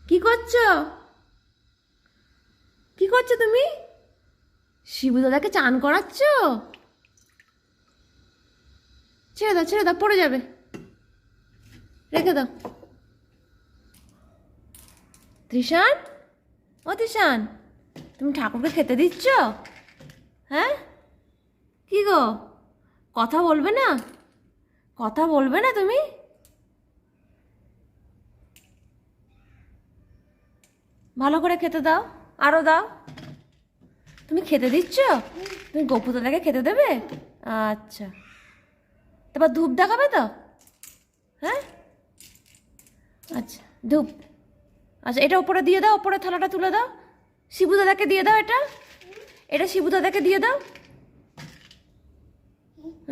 কি করছো? কি করছো তুমি? শিবু দাদাকে চান করাচ্ছ? ছেড়ে দাও, পড়ে যাবে। রেখে দাও। তৃষান, ও তৃষান, তুমি ঠাকুরকে খেতে দিচ্ছ? হ্যাঁ, কি গো, কথা বলবে না? কথা বলবে না তুমি? ভালো করে খেতে দাও, আরো দাও। তুমি খেতে দিচ্ছ? তুমি গপু দাদাকে খেতে দেবে? আচ্ছা, তারপর ধূপ দেখাবে তো? হ্যাঁ, আচ্ছা ধূপ। আচ্ছা, এটা উপরে দিয়ে দাও, উপরে থালাটা তুলে দাও। শিবু দাদাকে দিয়ে দাও, এটা এটা শিবু দাদাকে দিয়ে দাও।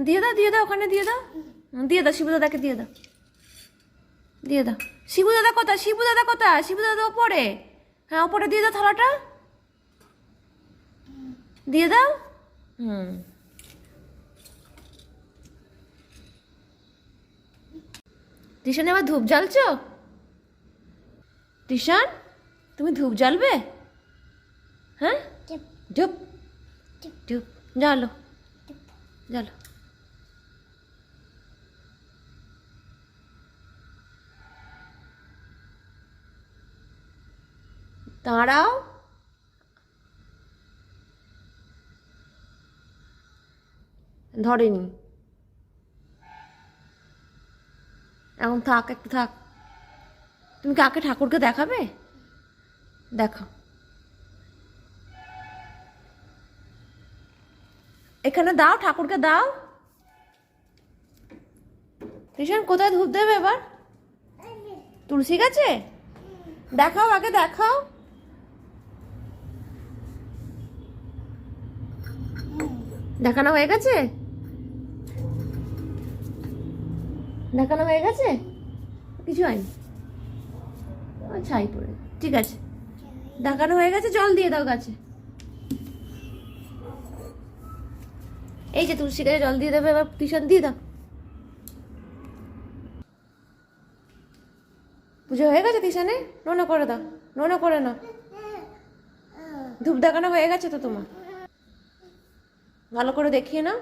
দিয়ে দাও, ওখানে দিয়ে দাও। দিয়ে দাও, শিবু দাদাকে দিয়ে দাও। দিয়ে দাও। শিবু দাদা কোথায়? শিবু দাদা কোথায়? শিবু দাদা ওপরে। হ্যাঁ, ওপরে দিয়ে দাও থালাটা। দিয়ে দাও। তৃষান, এবার ধূপ জ্বালছো? তৃষান, তুমি ধূপ জ্বালবে? হ্যাঁ, ধূপ ধূপ জ্বালো, জ্বালো। দাঁড়াও। ধরেনি। এখন থাক, একটু থাক। তুমি কাকে ঠাকুরকে দেখাবে? দেখো, এখানে দাও, ঠাকুরকে দাও। তৃষান, কোথায় ধূপ দেবে এবার? তুলসী গাছে? দেখাও, আগে দেখাও। দেখানো হয়ে গেছে? দেখানো হয়ে গেছে? কিছু হয়নি, ছাই পড়ে। ঠিক আছে, দেখানো হয়ে গেছে, জল দিয়ে দাও গাছে। এই যে তুলসী গাছে জল দিয়ে দেবে এবার। তৃষান, দিয়ে দাও। পুজো হয়ে গেছে তৃষানে? নোনা করে দাও, নোনা করে নাও। ধূপ দেখানো হয়ে গেছে তো তোমার? ভালো করে দেখিয়ে নাও।